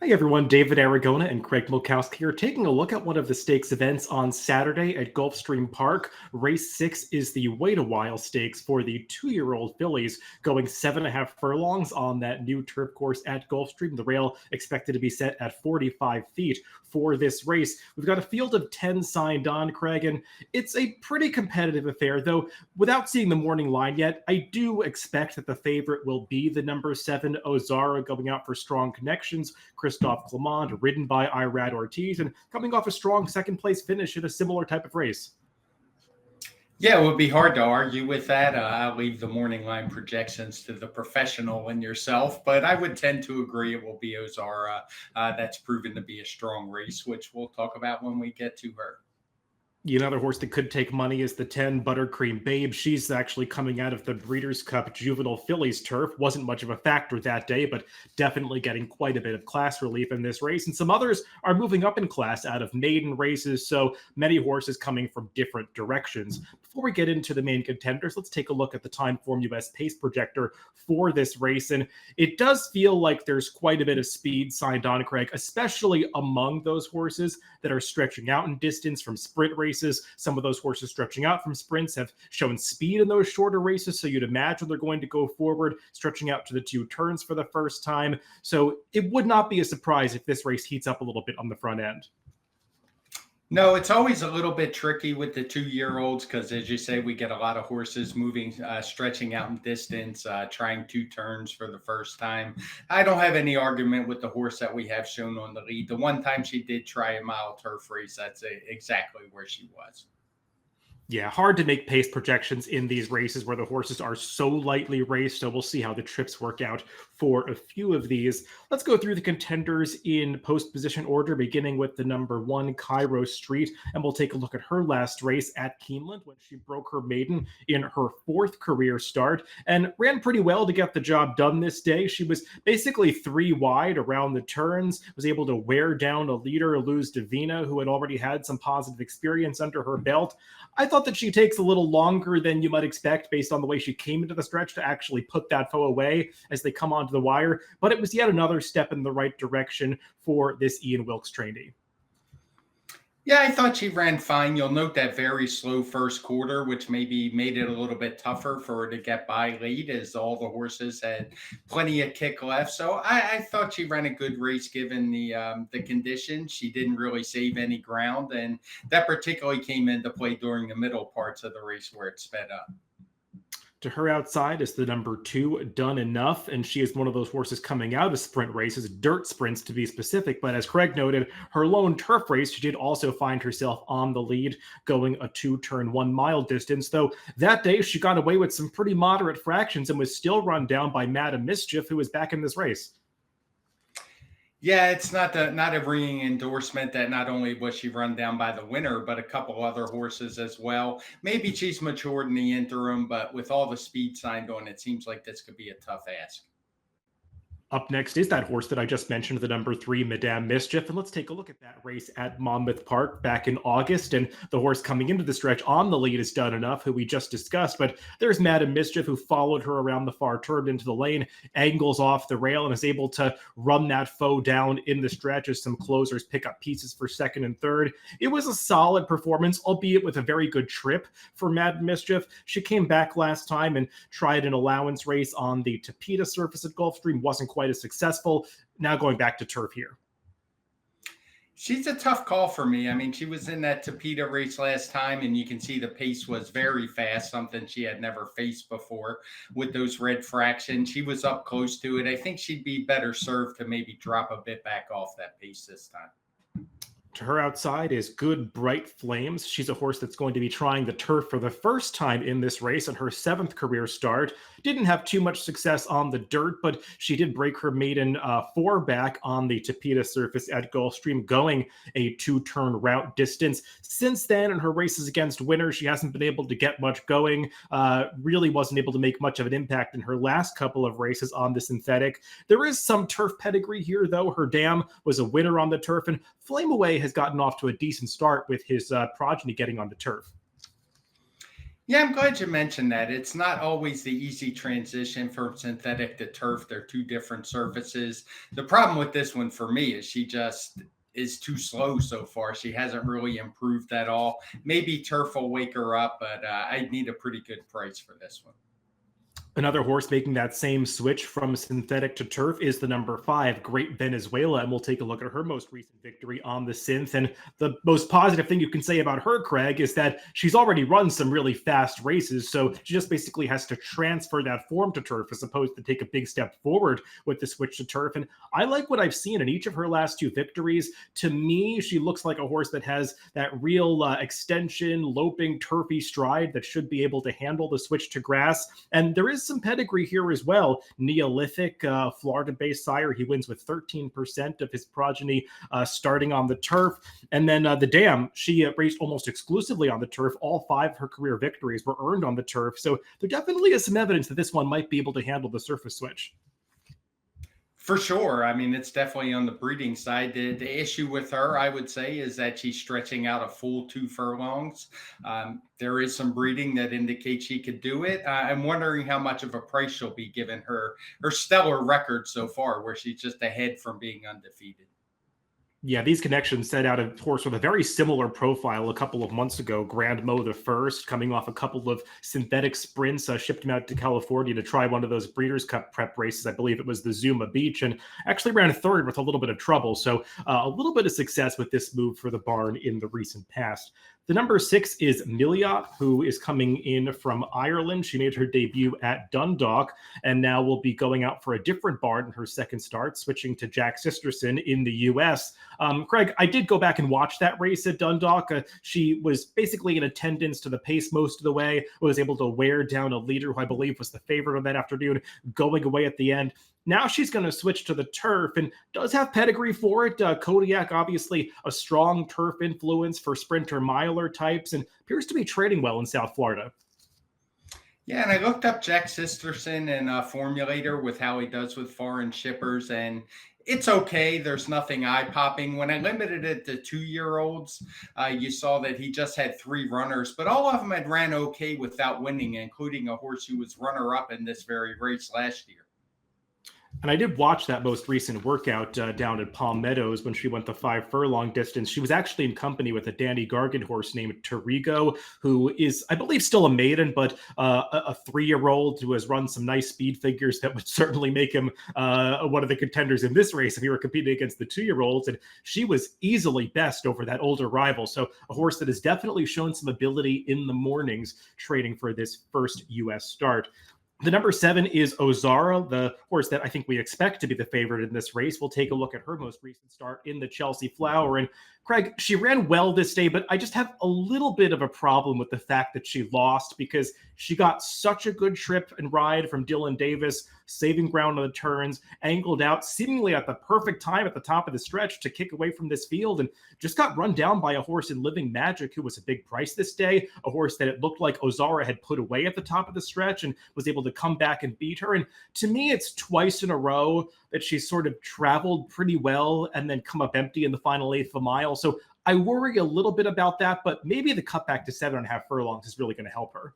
Hi everyone, David Aragona and Craig Milkowski here taking a look at one of the stakes events on Saturday at Gulfstream Park. Race 6 is the Wait a While Stakes for the 2-year-old fillies going 7.5 furlongs on that new turf course at Gulfstream. The rail expected to be set at 45 feet for this race. We've got a field of 10 signed on, Craig, and it's a pretty competitive affair, though without seeing the morning line yet, I do expect that the favorite will be the number 7 Ozara going out for strong connections. Christophe Clement, ridden by Irad Ortiz, and coming off a strong second place finish in a similar type of race. Yeah, it would be hard to argue with that. I'll leave the morning line projections to the professional and yourself, but I would tend to agree it will be Ozara. That's proven to be a strong race, which we'll talk about when we get to her. Another horse that could take money is the 10 Buttercream Babe. She's actually coming out of the Breeders' Cup Juvenile Fillies turf. Wasn't much of a factor that day, but definitely getting quite a bit of class relief in this race. And some others are moving up in class out of maiden races, so many horses coming from different directions. Before we get into the main contenders, let's take a look at the Timeform US pace projector for this race. And it does feel like there's quite a bit of speed signed on, Craig, especially among those horses that are stretching out in distance from sprint races. Some of those horses stretching out from sprints have shown speed in those shorter races, so you'd imagine they're going to go forward, stretching out to the 2 turns for the first time. So it would not be a surprise if this race heats up a little bit on the front end. No, it's always a little bit tricky with the 2-year-olds because, as you say, we get a lot of horses moving, stretching out in distance, trying 2 turns for the first time. I don't have any argument with the horse that we have shown on the lead. The one time she did try a mile turf race, that's exactly where she was. Yeah, hard to make pace projections in these races where the horses are so lightly raced, so we'll see how the trips work out for a few of these. Let's go through the contenders in post-position order, beginning with the number 1, Cairo Street, and we'll take a look at her last race at Keeneland when she broke her maiden in her 4th career start and ran pretty well to get the job done this day. She was basically 3 wide around the turns, was able to wear down a leader, Luz Divina, who had already had some positive experience under her belt. I thought that she takes a little longer than you might expect based on the way she came into the stretch to actually put that foe away as they come onto the wire, but it was yet another step in the right direction for this Ian Wilkes trainee. Yeah, I thought she ran fine. You'll note that very slow first quarter, which maybe made it a little bit tougher for her to get by lead as all the horses had plenty of kick left. So I thought she ran a good race given the conditions. She didn't really save any ground, and that particularly came into play during the middle parts of the race where it sped up. To her outside is the number 2, Done Enough, and she is one of those horses coming out of sprint races, dirt sprints to be specific, but as Craig noted, her lone turf race, she did also find herself on the lead, going a 2-turn, 1-mile distance, though that day she got away with some pretty moderate fractions and was still run down by Madam Mischief, who was back in this race. Yeah, it's not a ringing endorsement that not only was she run down by the winner, but a couple other horses as well. Maybe she's matured in the interim, but with all the speed signed on, it seems like this could be a tough ask. Up next is that horse that I just mentioned, the number 3, Madame Mischief. And let's take a look at that race at Monmouth Park back in August. And the horse coming into the stretch on the lead is Done Enough, who we just discussed. But there's Madame Mischief, who followed her around the far turn into the lane, angles off the rail, and is able to run that foe down in the stretch as some closers pick up pieces for 2nd and 3rd. It was a solid performance, albeit with a very good trip for Madame Mischief. She came back last time and tried an allowance race on the Tapeta surface at Gulfstream. Wasn't quite as successful. Now going back to turf here. She's a tough call for me. I mean, she was in that Tapeta race last time, and you can see the pace was very fast, something she had never faced before with those red fractions. She was up close to it. I think she'd be better served to maybe drop a bit back off that pace this time. To her outside is Good Bright Flames. She's a horse that's going to be trying the turf for the first time in this race on her 7th career start. Didn't have too much success on the dirt, but she did break her maiden 4 back on the Tapeta surface at Gulfstream, going a 2-turn route distance. Since then, in her races against winners, she hasn't been able to get much going. Really wasn't able to make much of an impact in her last couple of races on the synthetic. There is some turf pedigree here, though. Her dam was a winner on the turf, and Flame Away has gotten off to a decent start with his progeny getting on the turf. Yeah, I'm glad you mentioned that. It's not always the easy transition from synthetic to turf. They're two different surfaces. The problem with this one for me is she just is too slow so far. She hasn't really improved at all. Maybe turf will wake her up, but I'd need a pretty good price for this one. Another horse making that same switch from synthetic to turf is the number 5, Great Venezuela, and we'll take a look at her most recent victory on the synth. And the most positive thing you can say about her, Craig, is that she's already run some really fast races, so she just basically has to transfer that form to turf as opposed to take a big step forward with the switch to turf. And I like what I've seen in each of her last 2 victories. To me, she looks like a horse that has that real extension, loping, turfy stride that should be able to handle the switch to grass. And there is some pedigree here as well. Neolithic, Florida-based sire. He wins with 13% of his progeny starting on the turf. And then the Dam, she raced almost exclusively on the turf. All 5 of her career victories were earned on the turf. So there definitely is some evidence that this one might be able to handle the surface switch. For sure. I mean, it's definitely on the breeding side. The issue with her, I would say, is that she's stretching out a full 2 furlongs. There is some breeding that indicates she could do it. I'm wondering how much of a price she'll be given her stellar record so far, where she's just ahead from being undefeated. Yeah, these connections set out a horse with a very similar profile a couple of months ago. Grand Mo the First, coming off a couple of synthetic sprints, shipped him out to California to try one of those Breeders' Cup prep races. I believe it was the Zuma Beach, and actually ran third with a little bit of trouble. So a little bit of success with this move for the barn in the recent past. The number 6 is Milliot, who is coming in from Ireland. She made her debut at Dundalk and now will be going out for a different barn in her second start, switching to Jack Sisterson in the U.S. Craig, I did go back and watch that race at Dundalk. She was basically in attendance to the pace most of the way, was able to wear down a leader who I believe was the favorite of that afternoon, going away at the end. Now she's going to switch to the turf and does have pedigree for it. Kodiak, obviously a strong turf influence for sprinter miler types, and appears to be trading well in South Florida. Yeah, and I looked up Jack Sisterson and Formulator with how he does with foreign shippers, and it's okay. There's nothing eye popping. When I limited it to 2-year-olds, you saw that he just had 3 runners, but all of them had ran okay without winning, including a horse who was runner up in this very race last year. And I did watch that most recent workout down at Palm Meadows when she went the 5 furlong distance. She was actually in company with a Danny Gargan horse named Torigo, who is, I believe, still a maiden, but a 3-year-old who has run some nice speed figures that would certainly make him one of the contenders in this race if he were competing against the 2-year-olds. And she was easily best over that older rival. So a horse that has definitely shown some ability in the mornings training for this first U.S. start. The number 7 is Ozara, the horse that I think we expect to be the favorite in this race. We'll take a look at her most recent start in the Chelsea Flower. And Craig, she ran well this day, but I just have a little bit of a problem with the fact that she lost because she got such a good trip and ride from Dylan Davis, saving ground on the turns, angled out seemingly at the perfect time at the top of the stretch to kick away from this field, and just got run down by a horse in Living Magic who was a big price this day, a horse that it looked like Ozara had put away at the top of the stretch and was able to come back and beat her. And to me, it's twice in a row that she's sort of traveled pretty well and then come up empty in the final 1/8 of a mile. So I worry a little bit about that, but maybe the cutback to 7.5 furlongs is really going to help her.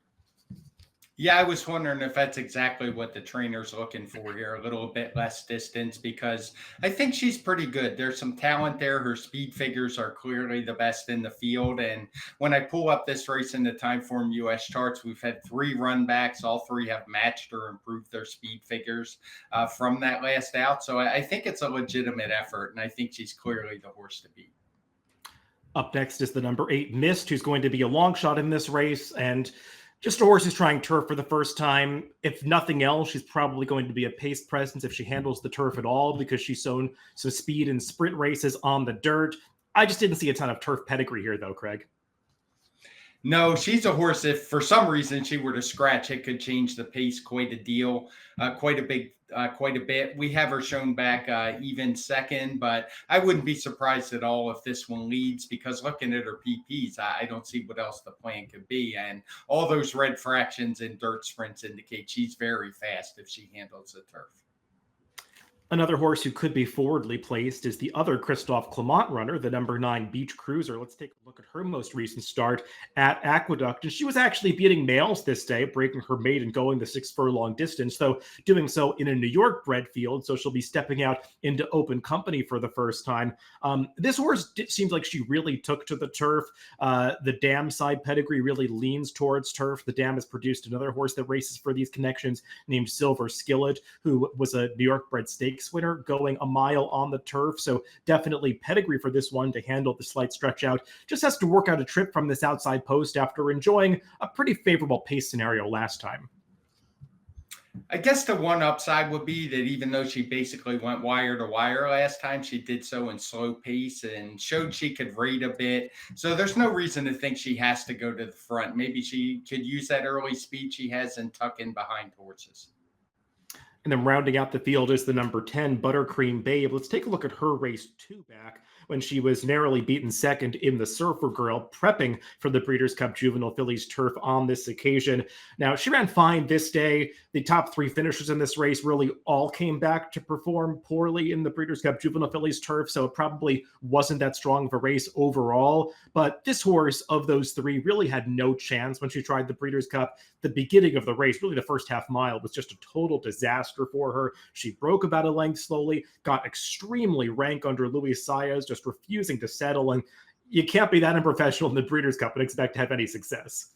Yeah, I was wondering if that's exactly what the trainer's looking for here, a little bit less distance, because I think she's pretty good. There's some talent there. Her speed figures are clearly the best in the field. And when I pull up this race in the Timeform US charts, we've had 3 run backs. All 3 have matched or improved their speed figures from that last out. So I think it's a legitimate effort, and I think she's clearly the horse to beat. Up next is the number 8 Mist, who's going to be a long shot in this race, and just a horse who's trying turf for the first time. If nothing else, she's probably going to be a pace presence if she handles the turf at all, because she's shown some speed in sprint races on the dirt. I just didn't see a ton of turf pedigree here, though, Craig. No, she's a horse. If for some reason she were to scratch, it could change the pace quite a deal, quite a bit. We have her shown back even second, but I wouldn't be surprised at all if this one leads, because looking at her PPs, I don't see what else the plan could be. And all those red fractions in dirt sprints indicate she's very fast if she handles the turf. Another horse who could be forwardly placed is the other Christophe Clement runner, the number 9 Beach Cruiser. Let's take a look at her most recent start at Aqueduct. And she was actually beating males this day, breaking her maiden going the 6 furlong distance, though doing so in a New York bred field. So she'll be stepping out into open company for the first time. This horse seems like she really took to the turf. The Dam side pedigree really leans towards turf. The Dam has produced another horse that races for these connections named Silver Skillet, who was a New York bred stakes winner going a mile on the turf. So definitely pedigree for this one to handle the slight stretch out. Just has to work out a trip from this outside post after enjoying a pretty favorable pace scenario last time. I guess the one upside would be that even though she basically went wire to wire last time, she did so in slow pace and showed she could rate a bit. So there's no reason to think she has to go to the front. Maybe she could use that early speed she has and tuck in behind horses. And then rounding out the field is the number 10 Buttercream Babe. Let's take a look at her race 2 back when she was narrowly beaten second in the Surfer Girl, prepping for the Breeders' Cup Juvenile Fillies turf on this occasion. Now, she ran fine this day. The top 3 finishers in this race really all came back to perform poorly in the Breeders' Cup Juvenile Fillies turf, so it probably wasn't that strong of a race overall. But this horse, of those 3, really had no chance when she tried the Breeders' Cup. The beginning of the race, really the first half mile, was just a total disaster for her. She broke about a length slowly, got extremely rank under Luis Saez, just refusing to settle. And you can't be that unprofessional in the Breeders' Cup and expect to have any success.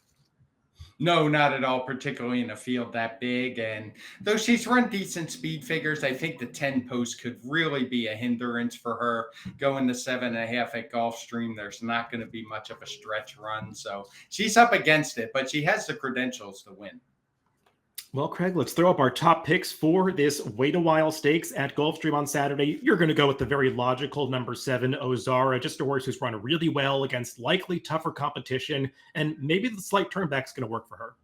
No, not at all, particularly in a field that big. And though she's run decent speed figures, I think the 10 post could really be a hindrance for her. Going to 7.5 at Gulfstream, there's not going to be much of a stretch run. So she's up against it, but she has the credentials to win. Well, Craig, let's throw up our top picks for this Wait a While Stakes at Gulfstream on Saturday. You're going to go with the very logical number 7, Ozara, just a horse who's run really well against likely tougher competition, and maybe the slight turnback is going to work for her.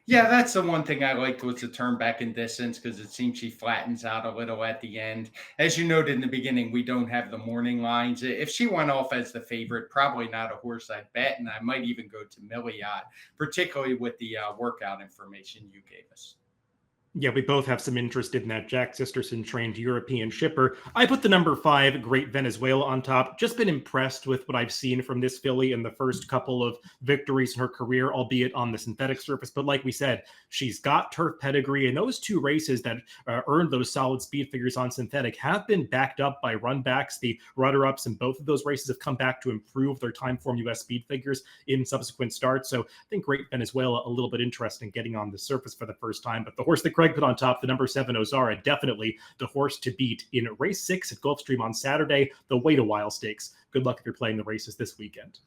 Yeah, that's the one thing I liked was the turn back in distance because it seems she flattens out a little at the end. As you noted in the beginning, we don't have the morning lines. If she went off as the favorite, probably not a horse I'd bet, and I might even go to Milliot, particularly with the workout information you gave us. Yeah, we both have some interest in that Jack Sisterson trained European shipper. I put the number 5, Great Venezuela, on top. Just been impressed with what I've seen from this filly in the first couple of victories in her career, albeit on the synthetic surface. But like we said, she's got turf pedigree, and those 2 races that earned those solid speed figures on synthetic have been backed up by runbacks. The runner-ups in both of those races have come back to improve their time form US speed figures in subsequent starts. So I think Great Venezuela a little bit interesting getting on the surface for the first time. But the horse that Craig put on top, the number 7 Ozara, definitely the horse to beat in race 6 at Gulfstream on Saturday, the Wait a While Stakes. Good luck if you're playing the races this weekend.